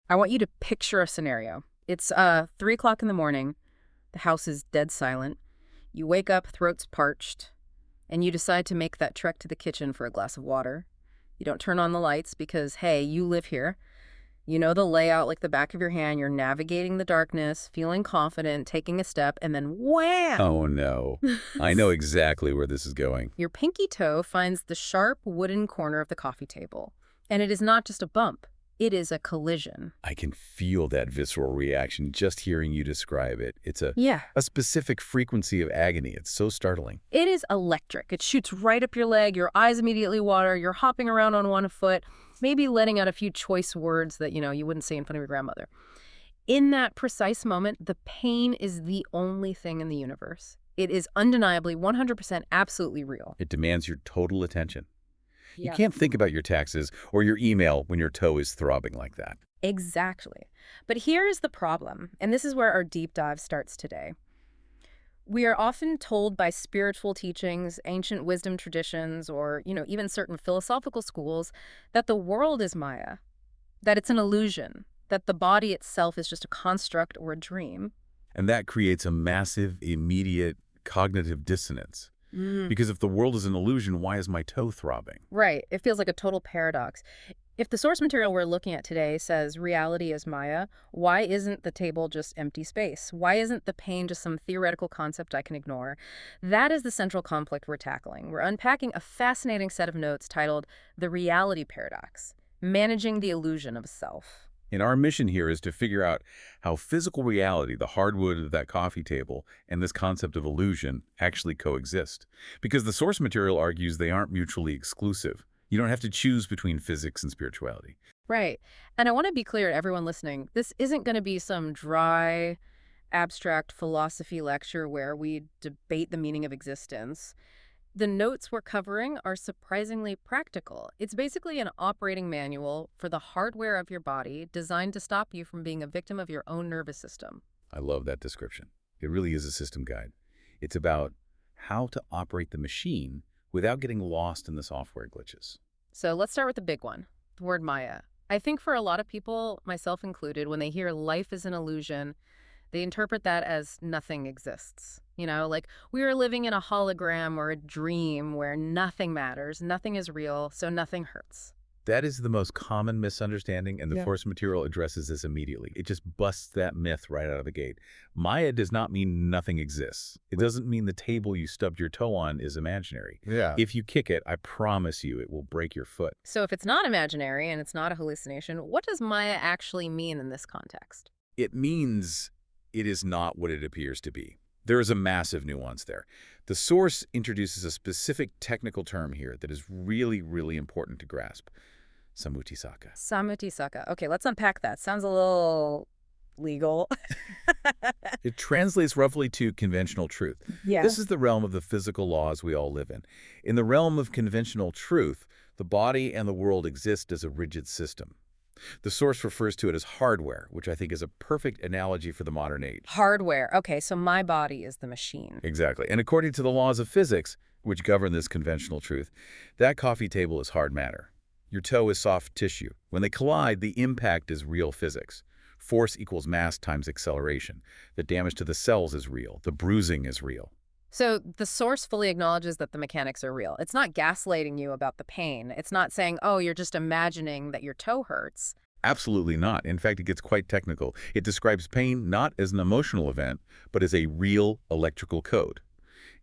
I want you to picture a scenario. It's 3 o'clock in the morning. The house is dead silent. You wake up, throat's parched, and you decide to make that trek to the kitchen for a glass of water. You don't turn on the lights because, hey, you live here. You know the layout like the back of your hand. You're navigating the darkness, feeling confident, taking a step, and then wham! Oh no. I know exactly where this is going. Your pinky toe finds the sharp wooden corner of the coffee table. And it is not just a bump. It is a collision. I can feel that visceral reaction just hearing you describe it. It's Yeah. a specific frequency of agony. It's so startling. It is electric. It shoots right up your leg. Your eyes immediately water. You're hopping around on one foot, maybe letting out a few choice words that, you wouldn't say in front of your grandmother. In that precise moment, the pain is the only thing in the universe. It is undeniably 100% absolutely real. It demands your total attention. Yeah. You can't think about your taxes or your email when your toe is throbbing like that. Exactly. But here is the problem, and this is where our deep dive starts today. We are often told by spiritual teachings, ancient wisdom traditions, or, even certain philosophical schools that the world is Maya, that it's an illusion, that the body itself is just a construct or a dream. And that creates a massive, immediate cognitive dissonance. Because if the world is an illusion, why is my toe throbbing? Right. It feels like a total paradox. If the source material we're looking at today says reality is Maya, why isn't the table just empty space? Why isn't the pain just some theoretical concept I can ignore? That is the central conflict we're tackling. We're unpacking a fascinating set of notes titled The Reality Paradox, Managing the Illusion of Self. And our mission here is to figure out how physical reality, the hardwood of that coffee table, and this concept of illusion actually coexist. Because the source material argues they aren't mutually exclusive. You don't have to choose between physics and spirituality. Right. And I want to be clear to everyone listening, this isn't going to be some dry, abstract philosophy lecture where we debate the meaning of existence. The notes we're covering are surprisingly practical. It's basically an operating manual for the hardware of your body designed to stop you from being a victim of your own nervous system. I love that description. It really is a system guide. It's about how to operate the machine without getting lost in the software glitches. So let's start with the big one, the word Maya. I think for a lot of people, myself included, when they hear life is an illusion, they interpret that as nothing exists. Like we are living in a hologram or a dream where nothing matters, nothing is real, so nothing hurts. That is the most common misunderstanding, and the Yeah. source material addresses this immediately. It just busts that myth right out of the gate. Maya does not mean nothing exists. It doesn't mean the table you stubbed your toe on is imaginary. Yeah. If you kick it, I promise you it will break your foot. So if it's not imaginary and it's not a hallucination, what does Maya actually mean in this context? It means it is not what it appears to be. There is a massive nuance there. The source introduces a specific technical term here that is really, really important to grasp. Samutisaka. Samutisaka. Okay, let's unpack that. Sounds a little legal. It translates roughly to conventional truth. Yeah. This is the realm of the physical laws we all live in. In the realm of conventional truth, the body and the world exist as a rigid system. The source refers to it as hardware, which I think is a perfect analogy for the modern age. Hardware. Okay, so my body is the machine. Exactly. And according to the laws of physics, which govern this conventional truth, that coffee table is hard matter. Your toe is soft tissue. When they collide, the impact is real physics. Force equals mass times acceleration. The damage to the cells is real. The bruising is real. So the source fully acknowledges that the mechanics are real. It's not gaslighting you about the pain. It's not saying, oh, you're just imagining that your toe hurts. Absolutely not. In fact, it gets quite technical. It describes pain not as an emotional event, but as a real electrical code.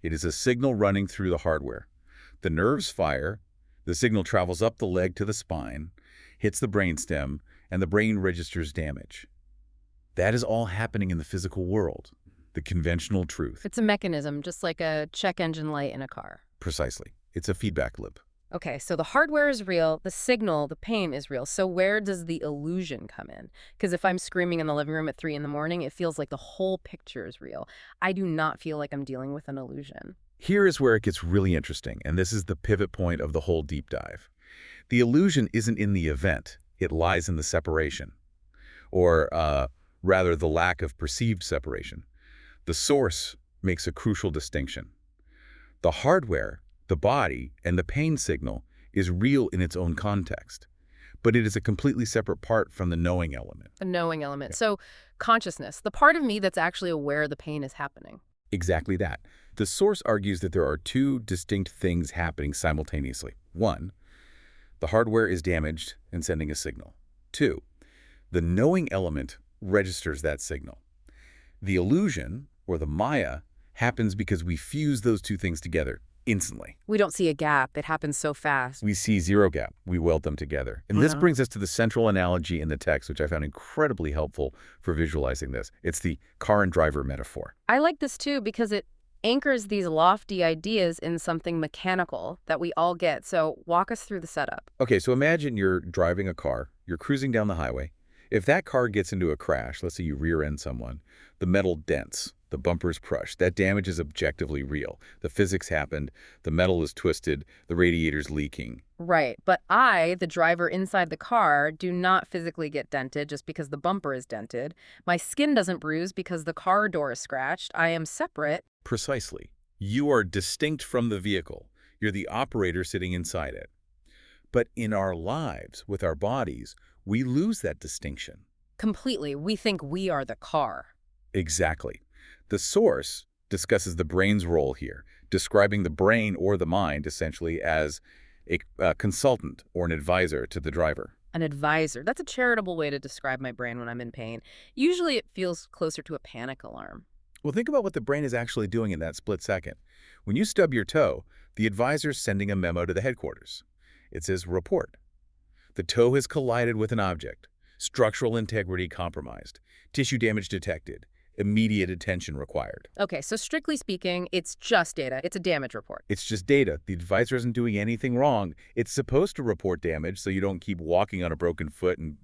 It is a signal running through the hardware. The nerves fire, the signal travels up the leg to the spine, hits the brainstem, and the brain registers damage. That is all happening in the physical world, the conventional truth. It's a mechanism, just like a check engine light in a car. Precisely. It's a feedback loop. Okay, so the hardware is real, the signal, the pain is real. So where does the illusion come in? Because if I'm screaming in the living room at 3 in the morning, it feels like the whole picture is real. I do not feel like I'm dealing with an illusion. Here is where it gets really interesting, and this is the pivot point of the whole deep dive. The illusion isn't in the event. It lies in the separation, or rather the lack of perceived separation. The source makes a crucial distinction. The hardware, the body, and the pain signal is real in its own context. but it is a completely separate part from the knowing element. A knowing element. Yeah. So consciousness, the part of me that's actually aware the pain is happening. Exactly that. The source argues that there are two distinct things happening simultaneously. One, the hardware is damaged and sending a signal. Two, the knowing element registers that signal. The illusion, or the Maya, happens because we fuse those two things together instantly. We don't see a gap. It happens so fast. We see zero gap. We weld them together. And this brings us to the central analogy in the text, which I found incredibly helpful for visualizing this. It's the car and driver metaphor. I like this too because it anchors these lofty ideas in something mechanical that we all get. So walk us through the setup. Okay, so imagine you're driving a car. You're cruising down the highway. If that car gets into a crash, let's say you rear-end someone, the metal dents, the bumper's crushed. That damage is objectively real. The physics happened, the metal is twisted, the radiator's leaking. Right. But I, the driver inside the car, do not physically get dented just because the bumper is dented. My skin doesn't bruise because the car door is scratched. I am separate. Precisely. You are distinct from the vehicle. You're the operator sitting inside it. But in our lives, with our bodies, we lose that distinction. Completely. We think we are the car. Exactly. The source discusses the brain's role here, describing the brain or the mind essentially as a consultant or an advisor to the driver. An advisor. That's a charitable way to describe my brain when I'm in pain. Usually it feels closer to a panic alarm. Well, think about what the brain is actually doing in that split second. When you stub your toe, the advisor's sending a memo to the headquarters. It says, report. The toe has collided with an object. Structural integrity compromised. Tissue damage detected. Immediate attention required. Okay, so strictly speaking, it's just data. It's a damage report. It's just data. The advisor isn't doing anything wrong. It's supposed to report damage so you don't keep walking on a broken foot and,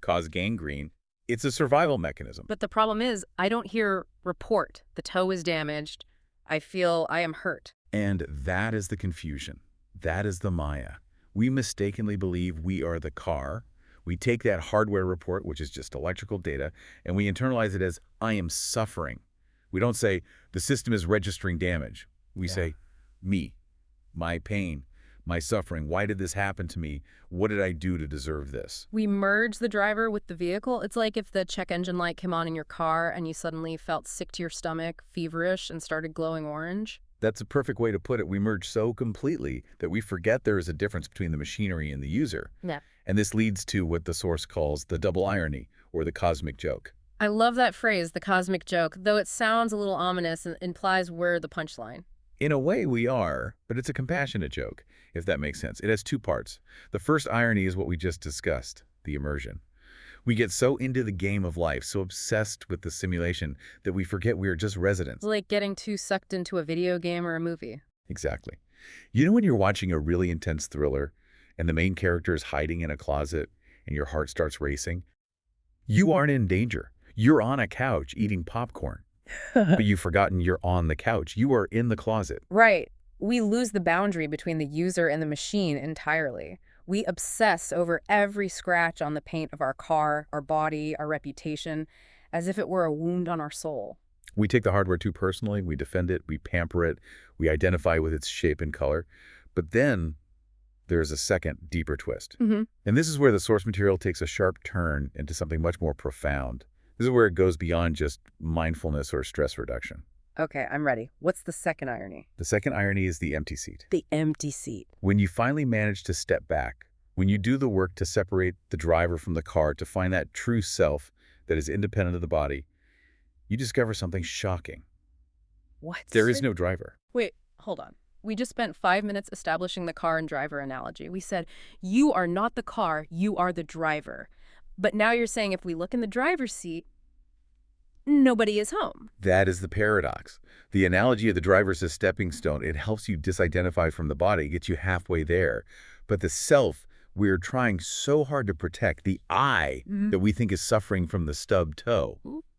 cause gangrene. It's a survival mechanism. But the problem is, I don't hear report. The toe is damaged. I feel I am hurt. And that is the confusion. That is the Maya. We mistakenly believe we are the car. We take that hardware report, which is just electrical data, and we internalize it as, I am suffering. We don't say, the system is registering damage. We say, me, my pain, my suffering. Why did this happen to me? What did I do to deserve this? We merge the driver with the vehicle. It's like if the check engine light came on in your car and you suddenly felt sick to your stomach, feverish, and started glowing orange. That's a perfect way to put it. We merge so completely that we forget there is a difference between the machinery and the user. Yeah. And this leads to what the source calls the double irony, or the cosmic joke. I love that phrase, the cosmic joke, though it sounds a little ominous and implies we're the punchline. In a way, we are, but it's a compassionate joke, if that makes sense. It has two parts. The first irony is what we just discussed, the immersion. We get so into the game of life, so obsessed with the simulation, that we forget we are just residents. It's like getting too sucked into a video game or a movie. Exactly. You know when you're watching a really intense thriller, and the main character is hiding in a closet, and your heart starts racing? You aren't in danger. You're on a couch eating popcorn. But you've forgotten you're on the couch. You are in the closet. Right. We lose the boundary between the user and the machine entirely. We obsess over every scratch on the paint of our car, our body, our reputation, as if it were a wound on our soul. We take the hardware too personally. We defend it. We pamper it. We identify with its shape and color. But then there's a second, deeper twist. And this is where the source material takes a sharp turn into something much more profound. This is where it goes beyond just mindfulness or stress reduction. Okay, I'm ready. What's the second irony? The second irony is the empty seat. The empty seat. When you finally manage to step back, when you do the work to separate the driver from the car, to find that true self that is independent of the body, you discover something shocking. What? There is no driver. Wait, hold on. We just spent 5 minutes establishing the car and driver analogy. We said, you are not the car, you are the driver. But now you're saying if we look in the driver's seat, nobody is home. That is the paradox. The analogy of the driver as a stepping stone, it helps you disidentify from the body, gets you halfway there. But the self we're trying so hard to protect, the I that we think is suffering from the stubbed toe.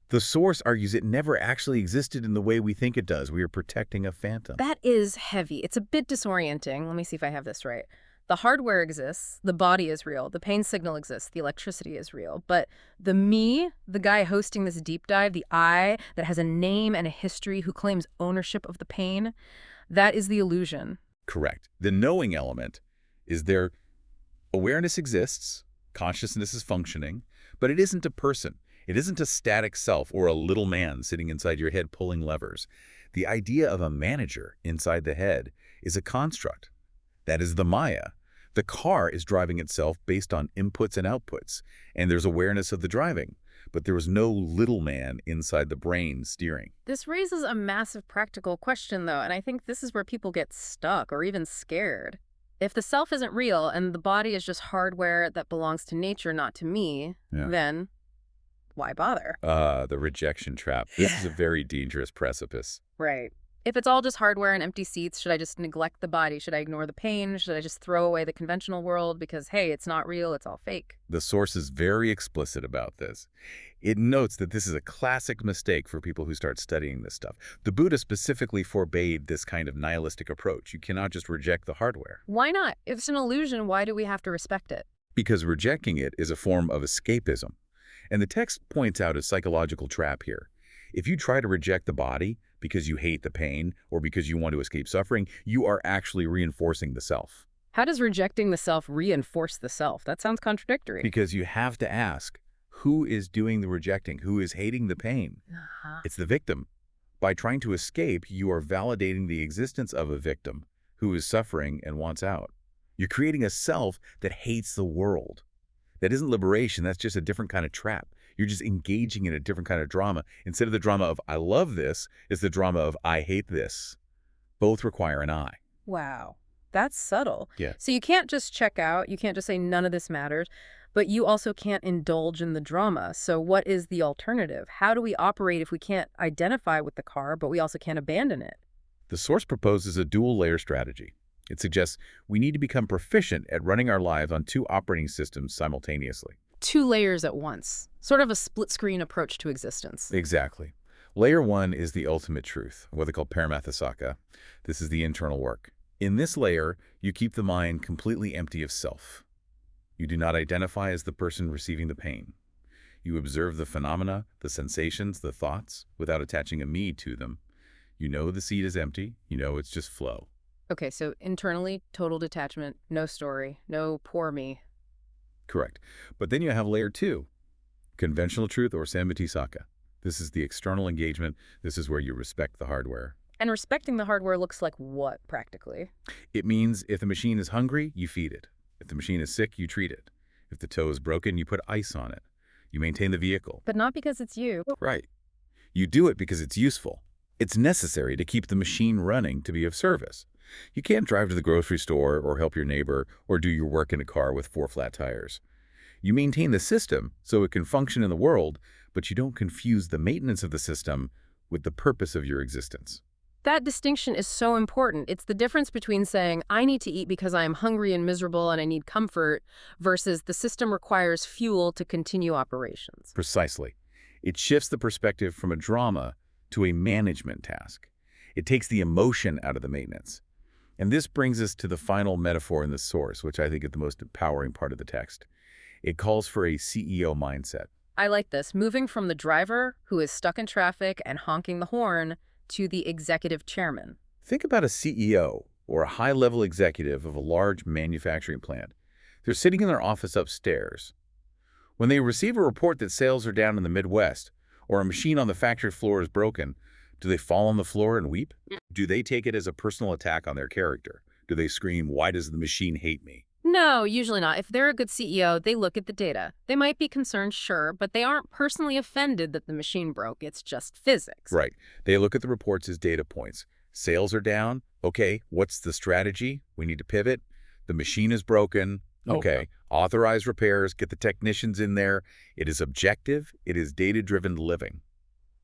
The source argues it never actually existed in the way we think it does. We are protecting a phantom. That is heavy. It's a bit disorienting. Let me see if I have this right. The hardware exists, the body is real, the pain signal exists, the electricity is real. But the me, the guy hosting this deep dive, the I that has a name and a history, who claims ownership of the pain, that is the illusion. Correct. The knowing element is there. Awareness exists, Consciousness is functioning, but it isn't a person. It isn't a static self or a little man sitting inside your head pulling levers. The idea of a manager inside the head is a construct. That is the Maya. The car is driving itself based on inputs and outputs, and there's awareness of the driving. But there is no little man inside the brain steering. This raises a massive practical question, though, and I think this is where people get stuck or even scared. If the self isn't real and the body is just hardware that belongs to nature, not to me, then why bother? The rejection trap. This is a very dangerous precipice. Right. If it's all just hardware and empty seats, should I just neglect the body? Should I ignore the pain? Should I just throw away the conventional world because, hey, it's not real, it's all fake? The source is very explicit about this. It notes that this is a classic mistake for people who start studying this stuff. The Buddha specifically forbade this kind of nihilistic approach. You cannot just reject the hardware. Why not? If it's an illusion, why do we have to respect it? Because rejecting it is a form of escapism. And the text points out a psychological trap here. If you try to reject the body because you hate the pain or because you want to escape suffering, you are actually reinforcing the self. How does rejecting the self reinforce the self? That sounds contradictory. Because you have to ask, who is doing the rejecting? Who is hating the pain? It's the victim. By trying to escape, you are validating the existence of a victim who is suffering and wants out. You're creating a self that hates the world. That isn't liberation, that's just a different kind of trap. You're just engaging in a different kind of drama. Instead of the drama of, I love this, it's the drama of, I hate this. Both require an I. Wow. That's subtle. Yeah. So you can't just check out, you can't just say none of this matters, but you also can't indulge in the drama. So what is the alternative? How do we operate if we can't identify with the car, but we also can't abandon it? The source proposes a dual-layer strategy. It suggests we need to become proficient at running our lives on two operating systems simultaneously. 2 layers at once. Sort of a split-screen approach to existence. Exactly. Layer 1 is the ultimate truth, what they call paramathasaka. This is the internal work. In this layer, you keep the mind completely empty of self. You do not identify as the person receiving the pain. You observe the phenomena, the sensations, the thoughts, without attaching a me to them. You know the seat is empty. You know it's just flow. Okay, so internally, total detachment, no story, no poor me. Correct. But then you have layer 2, conventional truth or sammitisaka. This is the external engagement. This is where you respect the hardware. And respecting the hardware looks like what, practically? It means if the machine is hungry, you feed it. If the machine is sick, you treat it. If the toe is broken, you put ice on it. You maintain the vehicle. But not because it's you. Right. You do it because it's useful. It's necessary to keep the machine running to be of service. You can't drive to the grocery store or help your neighbor or do your work in a car with 4 flat tires. You maintain the system so it can function in the world, but you don't confuse the maintenance of the system with the purpose of your existence. That distinction is so important. It's the difference between saying, I need to eat because I am hungry and miserable and I need comfort, versus the system requires fuel to continue operations. Precisely. It shifts the perspective from a drama to a management task. It takes the emotion out of the maintenance. And this brings us to the final metaphor in the source, which I think is the most empowering part of the text. It calls for a CEO mindset. I like this, moving from the driver who is stuck in traffic and honking the horn to the executive chairman. Think about a CEO or a high-level executive of a large manufacturing plant. They're sitting in their office upstairs. When they receive a report that sales are down in the Midwest or a machine on the factory floor is broken, do they fall on the floor and weep? Do they take it as a personal attack on their character? Do they scream, why does the machine hate me? No, usually not. If they're a good CEO, they look at the data. They might be concerned, sure, but they aren't personally offended that the machine broke. It's just physics. Right. They look at the reports as data points. Sales are down. Okay, what's the strategy? We need to pivot. The machine is broken. Okay, authorize repairs, get the technicians in there. It is objective. It is data-driven living.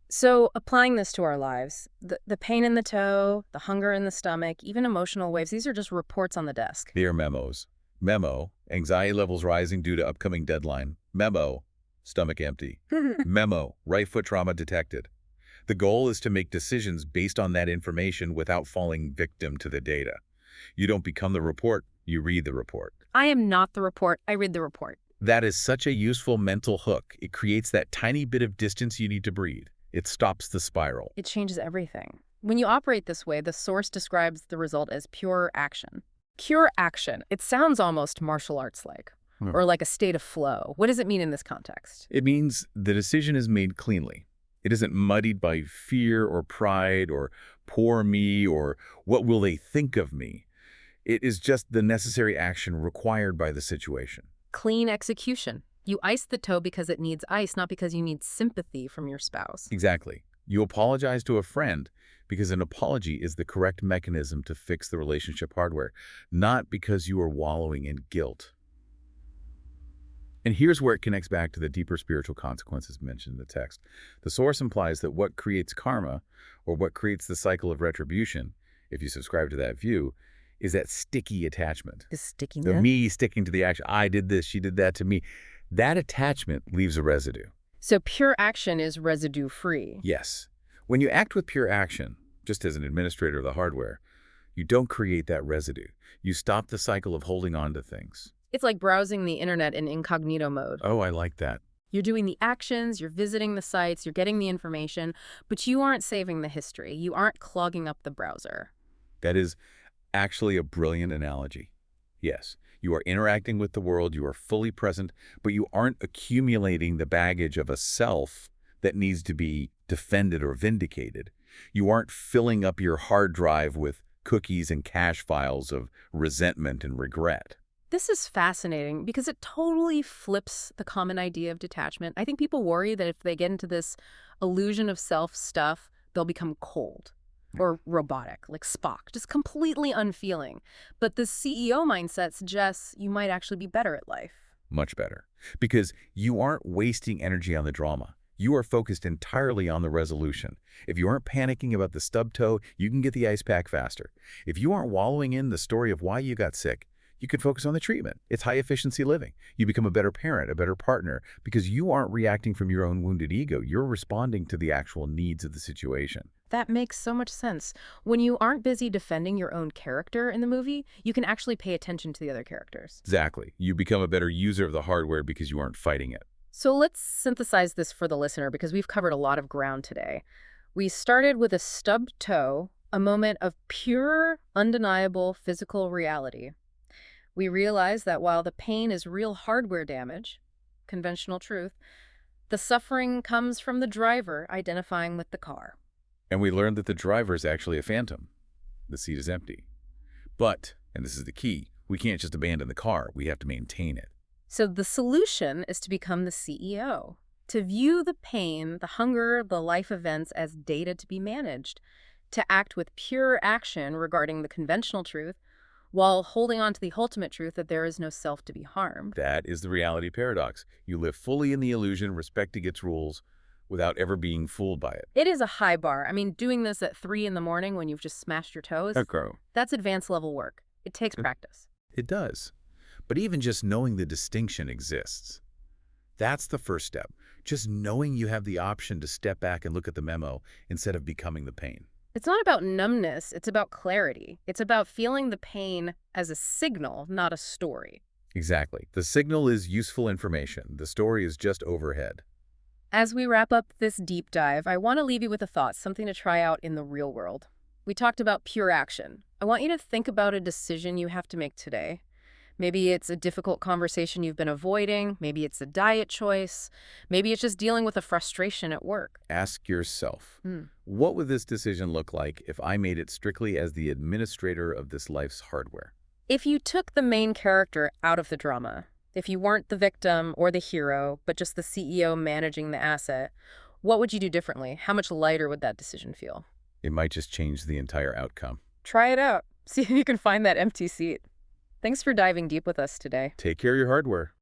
So applying this to our lives, the pain in the toe, the hunger in the stomach, even emotional waves, these are just reports on the desk. They are memos. Memo, anxiety levels rising due to upcoming deadline. Memo, stomach empty. Memo, right foot trauma detected. The goal is to make decisions based on that information without falling victim to the data. You don't become the report, you read the report. I am not the report, I read the report. That is such a useful mental hook. It creates that tiny bit of distance you need to breathe. It stops the spiral. It changes everything. When you operate this way, the source describes the result as pure action. Pure action. It sounds almost martial arts-like. or like a state of flow. What does it mean in this context? It means the decision is made cleanly. It isn't muddied by fear or pride or poor me or what will they think of me. It is just the necessary action required by the situation. Clean execution. You ice the toe because it needs ice, not because you need sympathy from your spouse. Exactly. You apologize to a friend because an apology is the correct mechanism to fix the relationship hardware, not because you are wallowing in guilt. And here's where it connects back to the deeper spiritual consequences mentioned in the text. The source implies that what creates karma, or what creates the cycle of retribution, if you subscribe to that view, is that sticky attachment. The stickiness? The me sticking to the action. I did this, she did that to me. That attachment leaves a residue. So pure action is residue-free. Yes. When you act with pure action, just as an administrator of the hardware, you don't create that residue. You stop the cycle of holding on to things. It's like browsing the internet in incognito mode. Oh, I like that. You're doing the actions, you're visiting the sites, you're getting the information, but you aren't saving the history. You aren't clogging up the browser. That is actually a brilliant analogy. Yes, you are interacting with the world, you are fully present, but you aren't accumulating the baggage of a self that needs to be defended or vindicated. You aren't filling up your hard drive with cookies and cache files of resentment and regret. This is fascinating because it totally flips the common idea of detachment. I think people worry that if they get into this illusion of self stuff, they'll become cold or robotic, like Spock, just completely unfeeling. But the CEO mindset suggests you might actually be better at life. Much better. Because you aren't wasting energy on the drama. You are focused entirely on the resolution. If you aren't panicking about the stub toe, you can get the ice pack faster. If you aren't wallowing in the story of why you got sick, you can focus on the treatment. It's high-efficiency living. You become a better parent, a better partner, because you aren't reacting from your own wounded ego. You're responding to the actual needs of the situation. That makes so much sense. When you aren't busy defending your own character in the movie, you can actually pay attention to the other characters. Exactly. You become a better user of the hardware because you aren't fighting it. So let's synthesize this for the listener because we've covered a lot of ground today. We started with a stubbed toe, a moment of pure, undeniable physical reality. We realize that while the pain is real hardware damage, conventional truth, the suffering comes from the driver identifying with the car. And we learned that the driver is actually a phantom. The seat is empty. But, and this is the key, we can't just abandon the car. We have to maintain it. So the solution is to become the CEO, to view the pain, the hunger, the life events as data to be managed, to act with pure action regarding the conventional truth, while holding on to the ultimate truth that there is no self to be harmed. That is the reality paradox. You live fully in the illusion, respecting its rules, without ever being fooled by it. It is a high bar. I mean, doing this at 3 in the morning when you've just smashed your toes, that's advanced level work. It takes practice. It does. But even just knowing the distinction exists, that's the first step. Just knowing you have the option to step back and look at the memo instead of becoming the pain. It's not about numbness, it's about clarity. It's about feeling the pain as a signal, not a story. Exactly. The signal is useful information. The story is just overhead. As we wrap up this deep dive, I want to leave you with a thought, something to try out in the real world. We talked about pure action. I want you to think about a decision you have to make today. Maybe it's a difficult conversation you've been avoiding. Maybe it's a diet choice. Maybe it's just dealing with a frustration at work. Ask yourself, what would this decision look like if I made it strictly as the administrator of this life's hardware? If you took the main character out of the drama, if you weren't the victim or the hero, but just the CEO managing the asset, what would you do differently? How much lighter would that decision feel? It might just change the entire outcome. Try it out. See if you can find that empty seat. Thanks for diving deep with us today. Take care of your hardware.